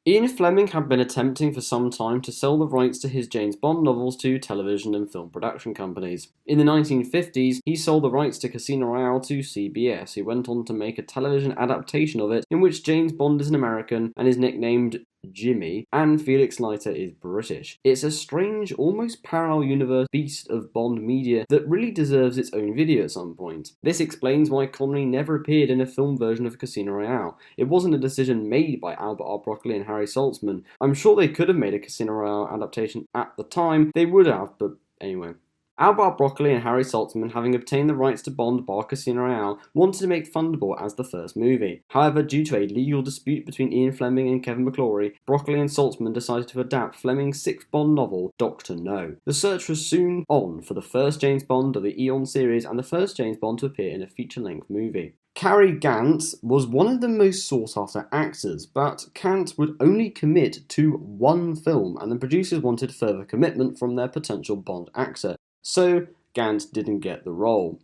Ian Fleming had been attempting for some time to sell the rights to his James Bond novels to television and film production companies. In the 1950s, he sold the rights to Casino Royale to CBS, who went on to make a television adaptation of it in which James Bond is an American and is nicknamed Jimmy, and Felix Leiter is British. It's a strange, almost parallel universe beast of Bond media that really deserves its own video at some point. This explains why Connery never appeared in a film version of Casino Royale. It wasn't a decision made by Albert R. Broccoli and Harry Saltzman. I'm sure they could have made a Casino Royale adaptation at the time, they would have, but anyway. Albert Broccoli and Harry Saltzman, having obtained the rights to Bond bar Casino Royale, wanted to make Thunderball as the first movie. However, due to a legal dispute between Ian Fleming and Kevin McClory, Broccoli and Saltzman decided to adapt Fleming's sixth Bond novel, Dr. No. The search was soon on for the first James Bond of the Eon series and the first James Bond to appear in a feature-length movie. Cary Grant was one of the most sought-after actors, but Grant would only commit to one film, and the producers wanted further commitment from their potential Bond actor. So, Gant didn't get the role.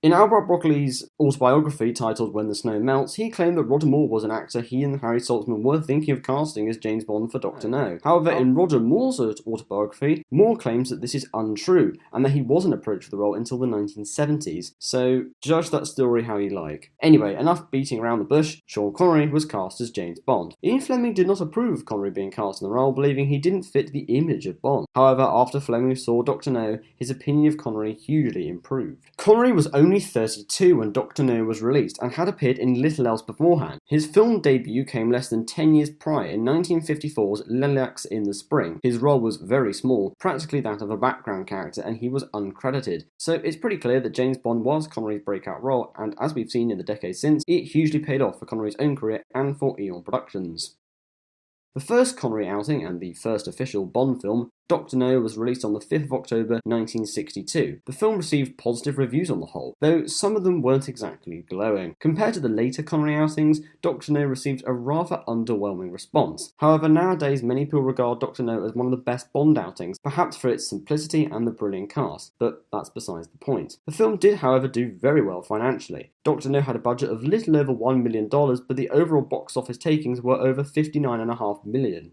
In Albert Broccoli's autobiography titled When the Snow Melts, he claimed that Roger Moore was an actor he and Harry Saltzman were thinking of casting as James Bond for Dr. No. However, in Roger Moore's autobiography, Moore claims that this is untrue, and that he wasn't approached for the role until the 1970s, so judge that story how you like. Anyway, enough beating around the bush, Sean Connery was cast as James Bond. Ian Fleming did not approve of Connery being cast in the role, believing he didn't fit the image of Bond. However, after Fleming saw Dr. No, his opinion of Connery hugely improved. Connery was only 32 when Dr. No was released and had appeared in little else beforehand. His film debut came less than 10 years prior in 1954's Lilacs in the Spring. His role was very small, practically that of a background character, and he was uncredited. So it's pretty clear that James Bond was Connery's breakout role, and as we've seen in the decades since, it hugely paid off for Connery's own career and for Eon Productions. The first Connery outing and the first official Bond film, Dr. No, was released on the 5th of October 1962. The film received positive reviews on the whole, though some of them weren't exactly glowing. Compared to the later Connery outings, Dr. No received a rather underwhelming response. However, nowadays many people regard Dr. No as one of the best Bond outings, perhaps for its simplicity and the brilliant cast, but that's besides the point. The film did, however, do very well financially. Dr. No had a budget of little over $1 million, but the overall box office takings were over $59.5 million.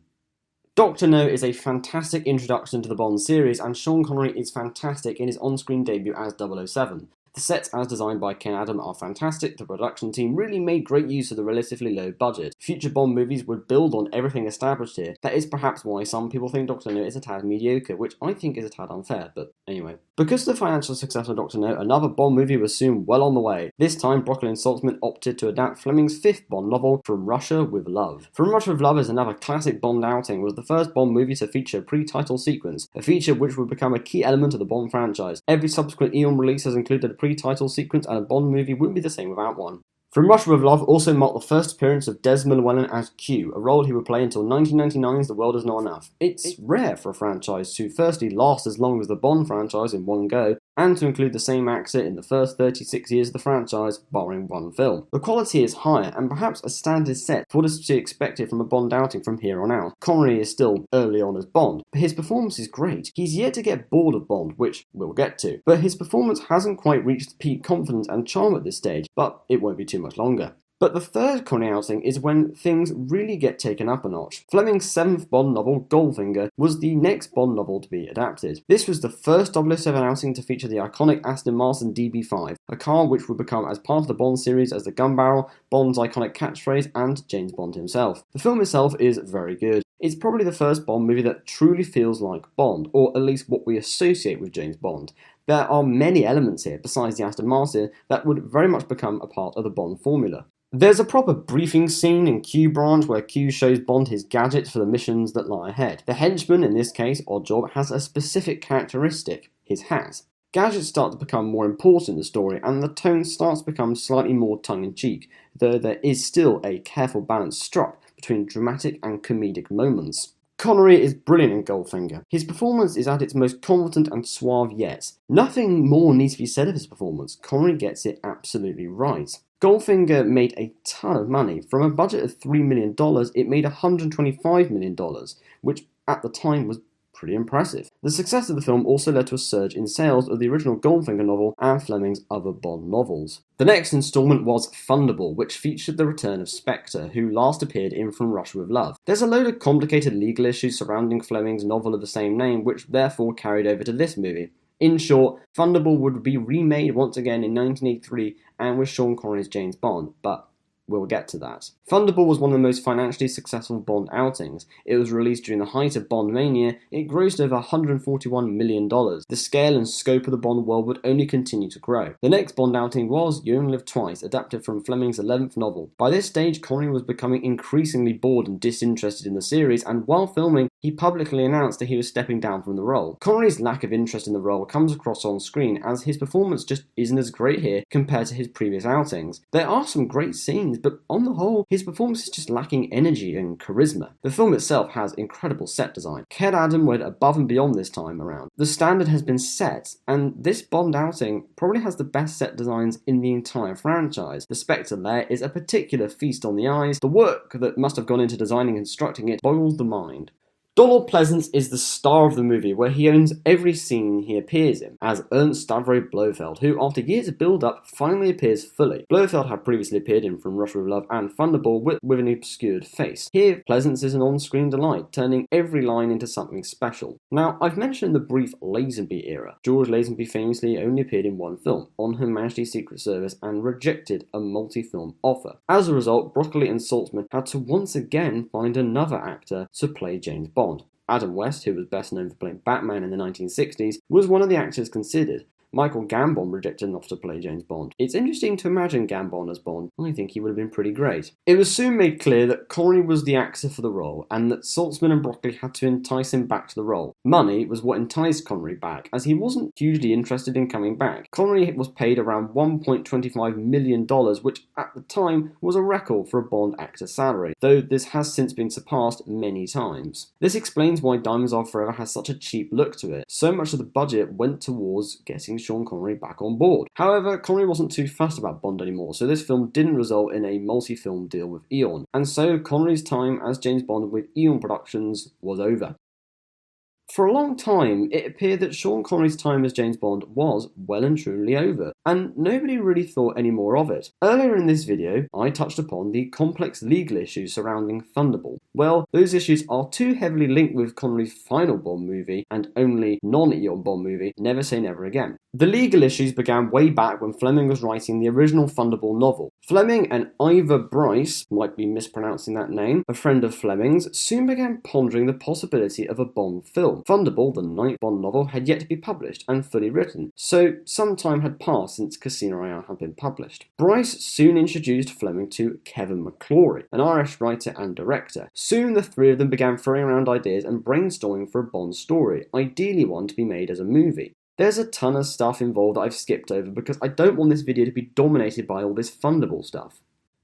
Dr. No is a fantastic introduction to the Bond series, and Sean Connery is fantastic in his on-screen debut as 007. The sets as designed by Ken Adam are fantastic, the production team really made great use of the relatively low budget. Future Bond movies would build on everything established here. That is perhaps why some people think Dr. No is a tad mediocre, which I think is a tad unfair, but anyway. Because of the financial success of Dr. No, another Bond movie was soon well on the way. This time, Broccoli and Saltzman opted to adapt Fleming's fifth Bond novel, From Russia with Love. From Russia with Love is another classic Bond outing, was the first Bond movie to feature a pre-title sequence, a feature which would become a key element of the Bond franchise. Every subsequent Eon release has included a pre-title sequence, and a Bond movie wouldn't be the same without one. From Russia with Love also marked the first appearance of Desmond Llewellyn as Q, a role he would play until 1999's The World Is Not Enough. It's rare for a franchise to firstly last as long as the Bond franchise in one go, and to include the same actor in the first 36 years of the franchise, barring one film. The quality is higher, and perhaps a standard is set for what is to be expected from a Bond outing from here on out. Connery is still early on as Bond, but his performance is great. He's yet to get bored of Bond, which we'll get to, but his performance hasn't quite reached peak confidence and charm at this stage, but it won't be too much longer. But the third Connery outing is when things really get taken up a notch. Fleming's seventh Bond novel, Goldfinger, was the next Bond novel to be adapted. This was the first 007 outing to feature the iconic Aston Martin DB5, a car which would become as part of the Bond series as the gun barrel, Bond's iconic catchphrase, and James Bond himself. The film itself is very good. It's probably the first Bond movie that truly feels like Bond, or at least what we associate with James Bond. There are many elements here, besides the Aston Martin, that would very much become a part of the Bond formula. There's a proper briefing scene in Q Branch where Q shows Bond his gadgets for the missions that lie ahead. The henchman, in this case, Oddjob, has a specific characteristic, his hat. Gadgets start to become more important in the story, and the tone starts to become slightly more tongue-in-cheek, though there is still a careful balance struck between dramatic and comedic moments. Connery is brilliant in Goldfinger. His performance is at its most confident and suave yet. Nothing more needs to be said of his performance. Connery gets it absolutely right. Goldfinger made a ton of money. From a budget of $3 million, it made $125 million, which at the time was pretty impressive. The success of the film also led to a surge in sales of the original Goldfinger novel and Fleming's other Bond novels. The next installment was Thunderball, which featured the return of Spectre, who last appeared in From Russia with Love. There's a load of complicated legal issues surrounding Fleming's novel of the same name, which therefore carried over to this movie. In short, Thunderball would be remade once again in 1983 and with Sean Connery's James Bond, but we'll get to that. Thunderball was one of the most financially successful Bond outings. It was released during the height of Bond mania. It grossed over $141 million. The scale and scope of the Bond world would only continue to grow. The next Bond outing was You Only Live Twice, adapted from Fleming's 11th novel. By this stage, Connery was becoming increasingly bored and disinterested in the series, and while filming, he publicly announced that he was stepping down from the role. Connery's lack of interest in the role comes across on screen, as his performance just isn't as great here compared to his previous outings. There are some great scenes, but on the whole, his performance is just lacking energy and charisma. The film itself has incredible set design. Ken Adam went above and beyond this time around. The standard has been set, and this Bond outing probably has the best set designs in the entire franchise. The Spectre lair is a particular feast on the eyes. The work that must have gone into designing and constructing it boggles the mind. Donald Pleasance is the star of the movie, where he owns every scene he appears in, as Ernst Stavro Blofeld, who, after years of build-up, finally appears fully. Blofeld had previously appeared in From Russia with Love and Thunderball with an obscured face. Here, Pleasance is an on-screen delight, turning every line into something special. Now, I've mentioned the brief Lazenby era. George Lazenby famously only appeared in one film, On Her Majesty's Secret Service, and rejected a multi-film offer. As a result, Broccoli and Saltzman had to once again find another actor to play James Bond. Adam West, who was best known for playing Batman in the 1960s, was one of the actors considered. Michael Gambon rejected an offer to play James Bond. It's interesting to imagine Gambon as Bond. I think he would have been pretty great. It was soon made clear that Connery was the actor for the role, and that Saltzman and Broccoli had to entice him back to the role. Money was what enticed Connery back, as he wasn't hugely interested in coming back. Connery was paid around $1.25 million, which at the time was a record for a Bond actor's salary, though this has since been surpassed many times. This explains why Diamonds Are Forever has such a cheap look to it. So much of the budget went towards getting Sean Connery back on board. However, Connery wasn't too fussed about Bond anymore, so this film didn't result in a multi-film deal with Eon, and so Connery's time as James Bond with Eon Productions was over. For a long time, it appeared that Sean Connery's time as James Bond was well and truly over, and nobody really thought any more of it. Earlier in this video, I touched upon the complex legal issues surrounding Thunderball. Well, those issues are too heavily linked with Connery's final Bond movie and only non-Eon Bond movie, Never Say Never Again. The legal issues began way back when Fleming was writing the original Thunderball novel. Fleming and Ivor Bryce, might be mispronouncing that name, a friend of Fleming's, soon began pondering the possibility of a Bond film. Thunderball, the ninth Bond novel, had yet to be published and fully written, so some time had passed since Casino Royale had been published. Bryce soon introduced Fleming to Kevin McClory, an Irish writer and director. Soon the three of them began throwing around ideas and brainstorming for a Bond story, ideally one to be made as a movie. There's a ton of stuff involved that I've skipped over because I don't want this video to be dominated by all this Thunderball stuff.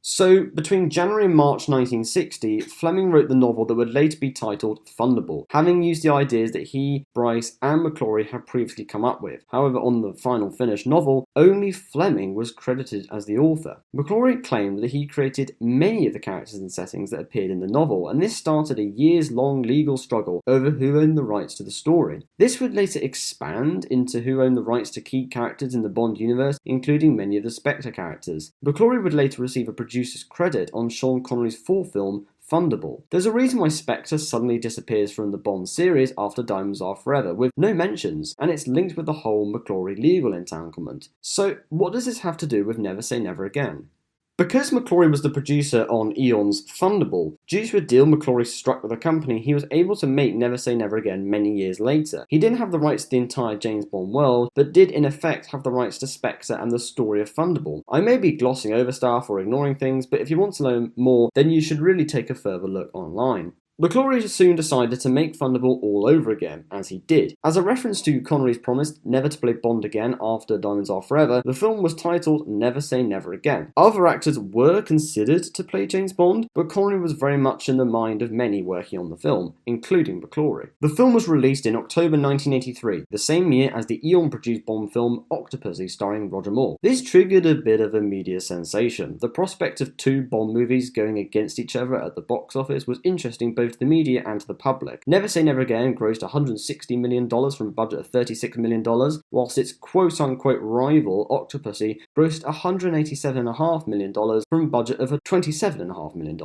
So, between January and March 1960, Fleming wrote the novel that would later be titled Thunderball, having used the ideas that he, Bryce, and McClory had previously come up with. However, on the final finished novel, only Fleming was credited as the author. McClory claimed that he created many of the characters and settings that appeared in the novel, and this started a years-long legal struggle over who owned the rights to the story. This would later expand into who owned the rights to key characters in the Bond universe, including many of the Spectre characters. McClory would later receive a producer's credit on Sean Connery's full film, Thunderball. There's a reason why Spectre suddenly disappears from the Bond series after Diamonds Are Forever, with no mentions, and it's linked with the whole McClory legal entanglement. So, what does this have to do with Never Say Never Again? Because McClory was the producer on Eon's Thunderball, due to a deal McClory struck with the company, he was able to make Never Say Never Again many years later. He didn't have the rights to the entire James Bond world, but did in effect have the rights to Spectre and the story of Thunderball. I may be glossing over stuff or ignoring things, but if you want to know more, then you should really take a further look online. McClory soon decided to make Thunderball all over again, as he did. As a reference to Connery's promise never to play Bond again after Diamonds Are Forever, the film was titled Never Say Never Again. Other actors were considered to play James Bond, but Connery was very much in the mind of many working on the film, including McClory. The film was released in October 1983, the same year as the Eon-produced Bond film Octopussy starring Roger Moore. This triggered a bit of a media sensation. The prospect of two Bond movies going against each other at the box office was interesting both both to the media and to the public. Never Say Never Again grossed $160 million from a budget of $36 million, whilst its quote-unquote rival, Octopussy, grossed $187.5 million from a budget of $27.5 million.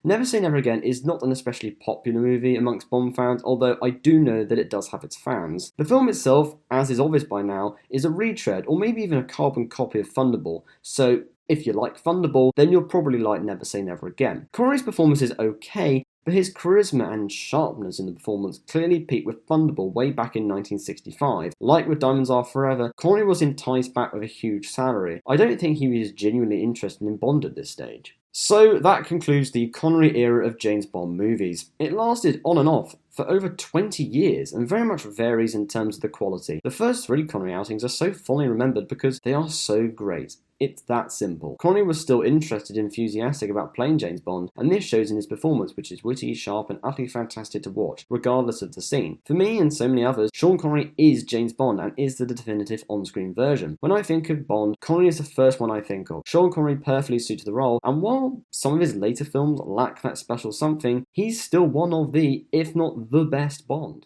Never Say Never Again is not an especially popular movie amongst Bond fans, although I do know that it does have its fans. The film itself, as is obvious by now, is a retread, or maybe even a carbon copy of Thunderball, so if you like Thunderball, then you'll probably like Never Say Never Again. Connery's performance is okay, but his charisma and sharpness in the performance clearly peaked with Thunderball way back in 1965. Like with Diamonds Are Forever, Connery was enticed back with a huge salary. I don't think he was genuinely interested in Bond at this stage. So that concludes the Connery era of James Bond movies. It lasted on and off for over 20 years and very much varies in terms of the quality. The first 3 Connery outings are so fondly remembered because they are so great. It's that simple. Connery was still interested and enthusiastic about playing James Bond, and this shows in his performance, which is witty, sharp, and utterly fantastic to watch, regardless of the scene. For me and so many others, Sean Connery is James Bond and is the definitive on-screen version. When I think of Bond, Connery is the first one I think of. Sean Connery perfectly suited the role, and while some of his later films lack that special something, he's still one of the, if not the best Bond.